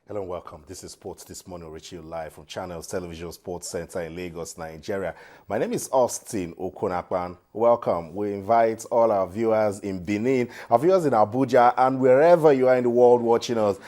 Hello and welcome. This is Sports This Morning, reaching you live from Channels Television Sports Center in Lagos, Nigeria. My name is Austin Okunakpan. Welcome. We invite all our viewers in Benin, our viewers in Abuja, and wherever you are in the world watching us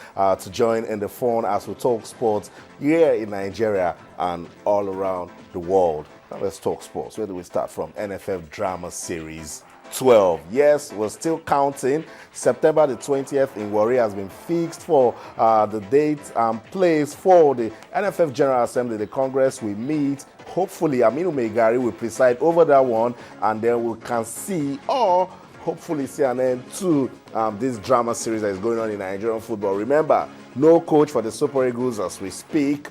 to join in the fun as we talk sports here in Nigeria and all around the world. Now let's talk sports. Where do we start from? NFL Drama Series 12. Yes, we're still counting. September the 20th in Warri has been fixed for the date and place for the NFF General Assembly. The Congress will meet. Hopefully, Aminu Megari will preside over that one, and then we can see or hopefully see an end to this drama series that is going on in Nigerian football. Remember, no coach for the Super Eagles as we speak.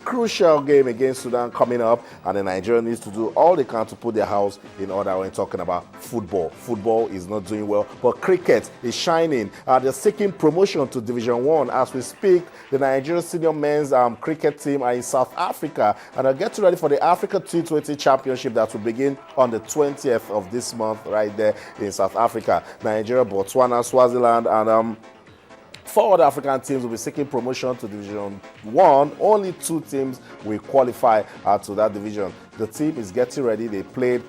Crucial game against Sudan coming up, and the Nigeria needs to do all they can to put their house in order when talking about football. Football is not doing well, but cricket is shining. They're seeking promotion to Division 1 as we speak. The Nigeria senior men's cricket team are in South Africa, and they're getting ready for the Africa T20 Championship that will begin on the 20th of this month right there in South Africa. Nigeria, Botswana, Swaziland, and four other African teams will be seeking promotion to Division 1. Only 2 teams will qualify to that division. The team is getting ready. They played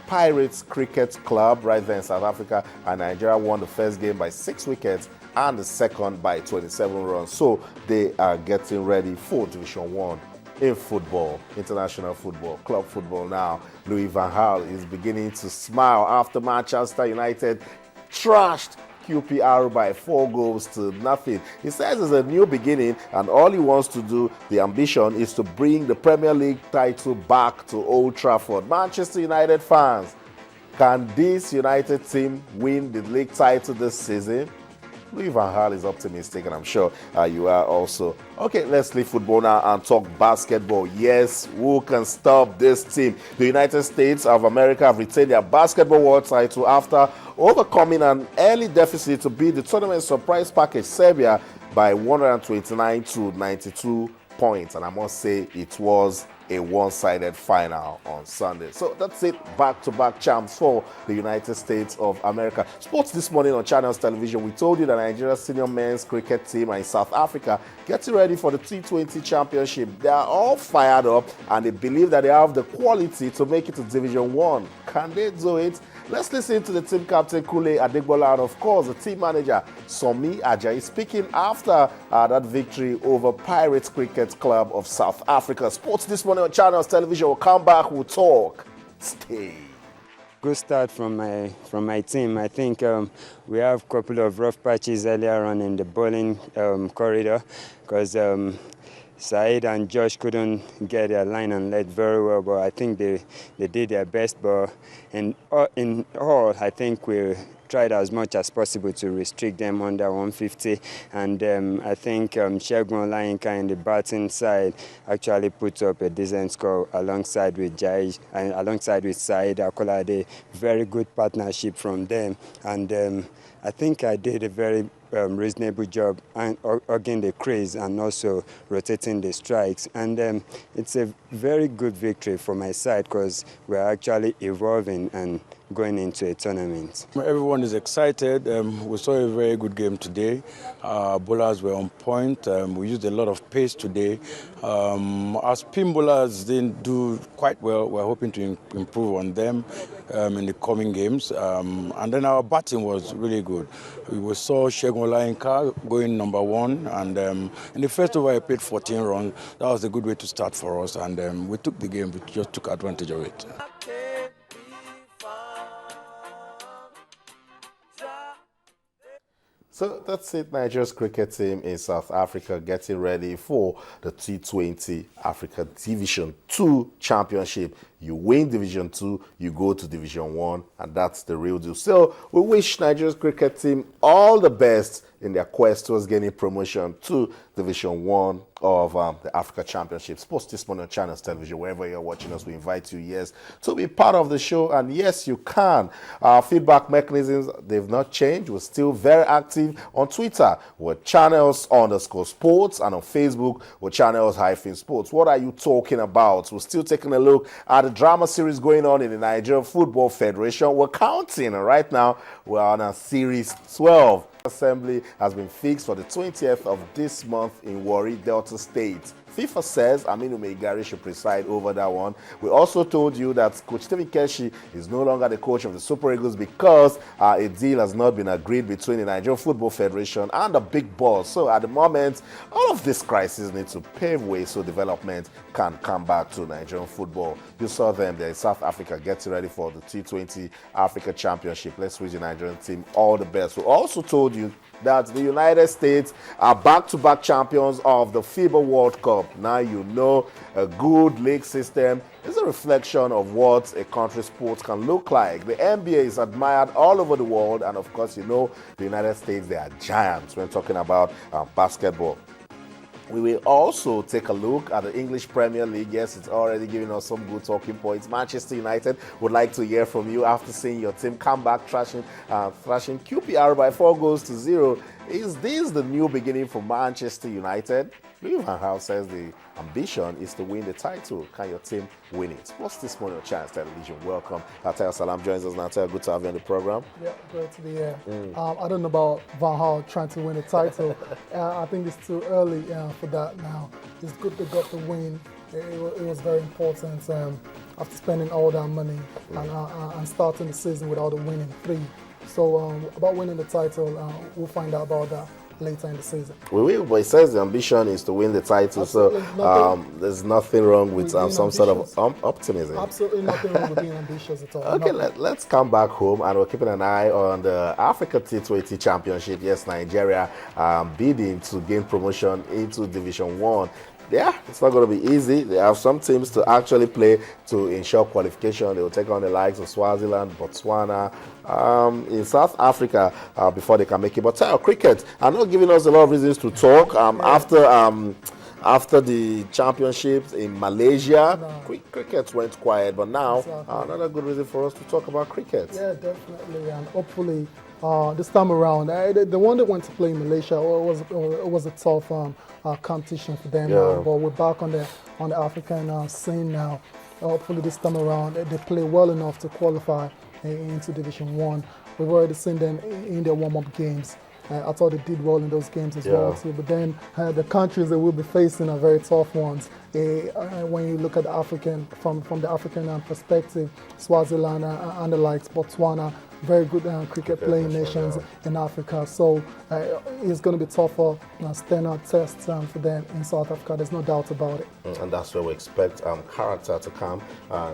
Pirates Cricket Club right there in South Africa, and Nigeria won the first game by 6 wickets and the second by 27 runs. So they are getting ready for Division 1 in football, international football, club football now. Louis van Gaal is beginning to smile after Manchester United trashed QPR by 4-0. He says it's a new beginning, and all he wants to do, the ambition, is to bring the Premier League title back to Old Trafford. Manchester United fans, can this United team win the league title this season? Louis van Gaal is optimistic, and I'm sure you are also. Okay, let's leave football now and talk basketball. Yes, who can stop this team? The United States of America have retained their basketball world title after overcoming an early deficit to beat the tournament surprise package Serbia by 129 to 92 points. And I must say it was a one-sided final on Sunday. So that's it. Back-to-back champs for the United States of America. Sports This Morning on Channels Television. We told you that Nigeria's senior men's cricket team are in South Africa getting ready for the T20 Championship. They are all fired up, and they believe that they have the quality to make it to Division 1. Can they do it? Let's listen to the team captain Kule Adegbola and, of course, the team manager Somi Ajayi speaking after that victory over Pirates Cricket Club of South Africa. Sports This Morning on Channels Television. We'll come back, we'll talk. Stay. Good start from my team. I think we have a couple of rough patches earlier on in the bowling corridor because Saeed and Josh couldn't get their line and lead very well, but I think they did their best. But in all, I think we tried as much as possible to restrict them under 150, and I think Segun Olayinka in the batting side actually put up a decent score alongside with Jai and alongside with Saeed Akolade. Very good partnership from them, and I think I did a very reasonable job and hugging the crease and also rotating the strikes, and it's a very good victory for my side because we're actually evolving and going into a tournament. Everyone is excited. We saw a very good game today. Bowlers were on point. We used a lot of pace today. Our spin bowlers didn't do quite well. We're hoping to improve on them in the coming games. And then our batting was really good. We saw Segun Olayinka going number 1, and in the first over he played 14 runs. That was a good way to start for us, and we took the game. We just took advantage of it. So that's it. Nigeria's cricket team in South Africa getting ready for the T20 Africa Division 2 Championship. You win Division 2, you go to Division 1, and that's the real deal. So we wish Nigeria's cricket team all the best in their quest towards getting promotion to Division 1 of the Africa Championship. Sports This Morning on Channels Television, wherever you're watching us, we invite you, yes, to be part of the show. And yes, you can. Our feedback mechanisms, they've not changed. We're still very active on Twitter. We're Channels_sports, and on Facebook, we're Channels-sports. What are you talking about? We're still taking a look at the drama series going on in the Nigerian Football Federation. We're counting, and right now we're on a Series 12. Assembly has been fixed for the 20th of this month in Warri, Delta State. FIFA says Aminu Meigari should preside over that one. We also told you that Coach Stephen Keshi is no longer the coach of the Super Eagles because a deal has not been agreed between the Nigerian Football Federation and the big boss. So at the moment, all of this crisis needs to pave way so development can come back to Nigerian football. You saw them there in South Africa getting ready for the T20 Africa Championship. Let's wish the Nigerian team all the best. We also told you that the United States are back-to-back champions of the FIBA World Cup. Now you know a good league system is a reflection of what a country's sports can look like. The NBA is admired all over the world, and of course, you know, the United States, they are giants when talking about basketball. We will also take a look at the English Premier League. Yes, it's already giving us some good talking points. Manchester United would like to hear from you after seeing your team come back thrashing QPR by 4-0. Is this the new beginning for Manchester United? Louis van Gaal says the ambition is to win the title. Can your team win it? What's this morning on Chance Television? Welcome. Tayo Salam joins us now. Tayo, good to have you on the program. Yeah, great to be here. I don't know about Van Gaal trying to win a title. I think it's too early for that now. It's good they got the win. It was very important after spending all that money and starting the season without a winning 3. So about winning the title, we'll find out about that later in the season. We will, but it says the ambition is to win the title, Absolutely so there's nothing wrong with some ambitious. sort of optimism. Absolutely nothing wrong with being ambitious at all. Okay, let's come back home, and we're keeping an eye on the Africa T20 Championship. Yes, Nigeria bidding to gain promotion into Division 1. Yeah, it's not going to be easy. They have some teams to actually play to ensure qualification. They will take on the likes of Swaziland, Botswana, in South Africa before they can make it. But cricket are not giving us a lot of reasons to talk. After the championships in Malaysia, cricket went quiet. But now, another good reason for us to talk about cricket. Yeah, definitely, and hopefully this time around, the one that went to play in Malaysia it was a tough competition for them. Yeah. But we're back on the African scene now. Hopefully this time around they play well enough to qualify into Division 1. We've already seen them in their warm-up games. I thought they did well in those games as well too. But then the countries that we'll be facing are very tough ones. When you look at the African from the African perspective, Swaziland and the likes, Botswana, very good cricket playing nations in Africa. So it's going to be tougher, stand-out tests for them in South Africa. There's no doubt about it. And that's where we expect character to come.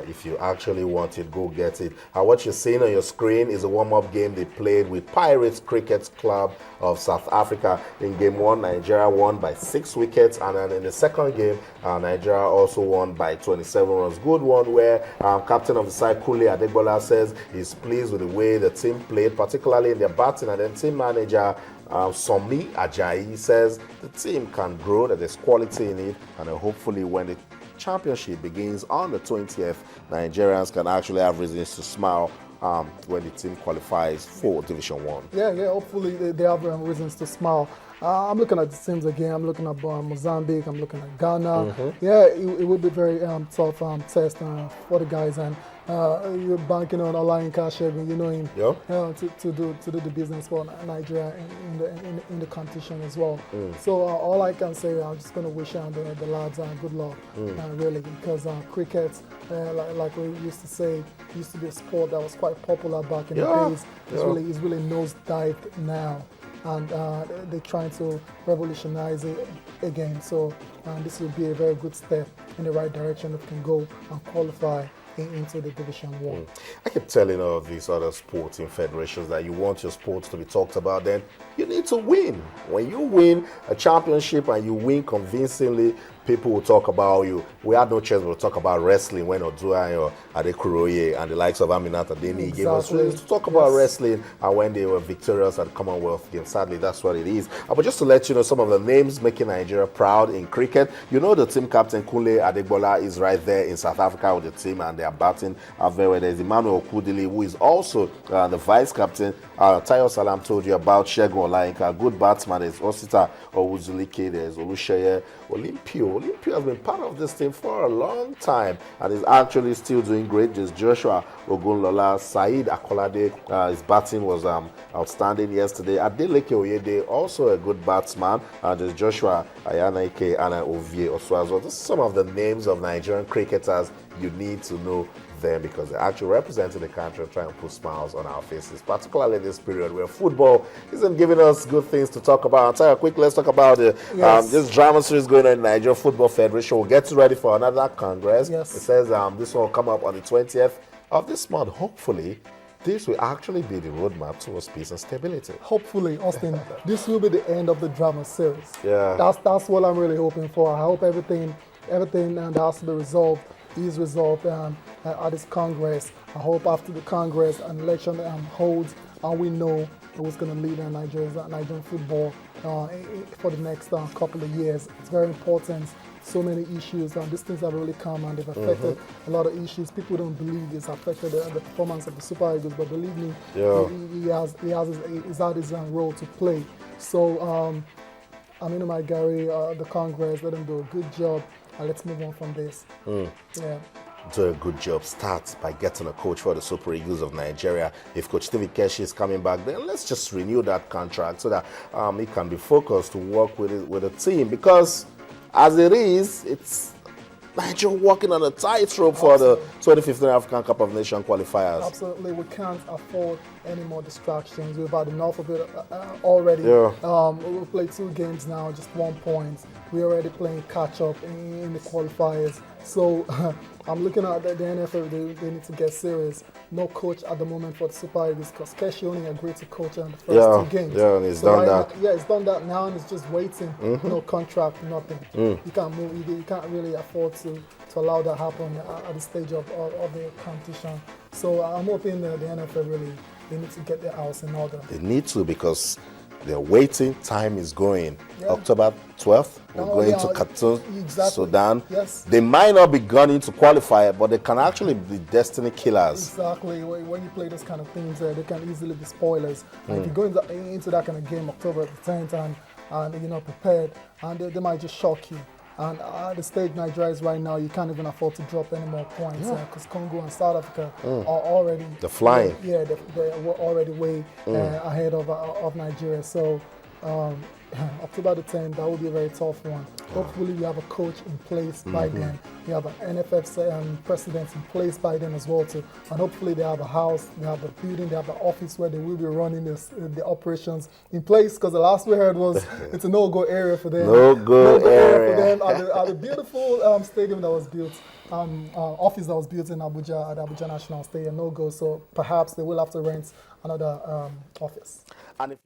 If you actually want it, go get it. What you're seeing on your screen is a warm-up game they played with Pirates Cricket Club of South Africa. In game 1, Nigeria won by 6 wickets, and then in the second game, Nigeria also won by 27 runs. Good one where captain of the side, Kule Adegbola, says he's pleased with the way the team played, particularly in their batting, and then team manager Somi Ajayi says the team can grow, that there's quality in it, and hopefully when the championship begins on the 20th, Nigerians can actually have reasons to smile when the team qualifies for Division 1. Yeah, hopefully they have reasons to smile. I'm looking at the teams again. I'm looking at Mozambique. I'm looking at Ghana. Yeah, it will be very tough test for the guys, and you're banking on Alain Kashegun, you know him, to do the business for Nigeria in the competition as well. So all I can say, I'm just going to wish the lads good luck, really, because cricket, like we used to say, used to be a sport that was quite popular back in the days. It's really nosedived now. And they're trying to revolutionize it again. So this will be a very good step in the right direction that can go and qualify into the Division 1. I keep telling all of these other sporting federations that you want your sports to be talked about, then you need to win. When you win a championship and you win convincingly, people will talk about you. We had no choice but to talk about wrestling when Oduayo, Adekuroye, and the likes of Aminata Deni gave us reasons to talk about wrestling and when they were victorious at the Commonwealth Games. Sadly, that's what it is. But just to let you know some of the names making Nigeria proud in cricket, you know the team captain Kunle Adegbola is right there in South Africa with the team, and they are batting very well. There's Emmanuel Kudili, who is also the vice captain. Tayo Salam told you about Shegun Olainka, good batsman. There's Osita Owuzulike, there's Olusheye Olympio, Olympia has been part of this team for a long time and is actually still doing great. Just Joshua Ogunlola, Saeed Akolade, his batting was outstanding yesterday. Adeleke Oyede, also a good batsman. There's Joshua Ayanaike and Ovie Oswazo. These are some of the names of Nigerian cricketers you need to know them because they're actually representing the country and trying to put smiles on our faces, particularly in this period where football isn't giving us good things to talk about. I'll tell you quick, let's talk about this drama series going on in Nigeria Football Federation. We'll get ready for another Congress. Yes. It says this one will come up on the 20th of this month. Hopefully, this will actually be the roadmap towards peace and stability. Hopefully, Austin, this will be the end of the drama series. Yeah. That's what I'm really hoping for. I hope everything that has to be resolved is resolved at this Congress. I hope after the Congress an election holds and we know who's going to lead in Nigerian football for the next couple of years. It's very important. So many issues. These things have really come and they've affected a lot of issues. People don't believe it's affected the performance of the Super Eagles, but believe me, he's had his role to play. So, Aminu Gary, the Congress, let them do a good job. And let's move on from this. Yeah. Do a good job. Start by getting a coach for the Super Eagles of Nigeria. If Coach Steve Keshi is coming back, then let's just renew that contract so that he can be focused to work with the team. Because as it is, it's Nigeria walking on a tightrope for the 2015 African Cup of Nations qualifiers. Absolutely, we can't afford any more distractions. We've had enough of it already. Yeah. We played 2 games now, just 1 point. We're already playing catch up in the qualifiers. So I'm looking at the NFL, they need to get serious. No coach at the moment for the Super Eagles because Keshi only agreed to coach in the first 2 games. Yeah, and he's done that. He's done that now and it's just waiting. No contract, nothing. You can't move, you can't really afford to allow that happen at the stage of the competition. So I'm hoping that the NFL really, they need to get their house in order. They need to because they're waiting. Time is going. Yeah. October 12th, we're going to Khartoum, Sudan. Yes. They might not be gunning to qualify, but they can actually be destiny killers. Exactly. When you play those kind of things, they can easily be spoilers. And if you go into that kind of game, October the 10th, and you're not prepared, and they might just shock you. And at the stage Nigeria is right now, you can't even afford to drop any more points because Congo and South Africa are already... They're flying. They're already way ahead of Nigeria. So October the 10th, that will be a very tough one. Hopefully we have a coach in place by then. We have an NFF president in place by then as well too. And hopefully they have a house, they have a building, they have an office where they will be running the operations in place. Because the last we heard was it's a no-go area for them. No-go area for them at the beautiful stadium that was built. Office that was built in Abuja at Abuja National Stadium, no-go. So perhaps they will have to rent another office. And if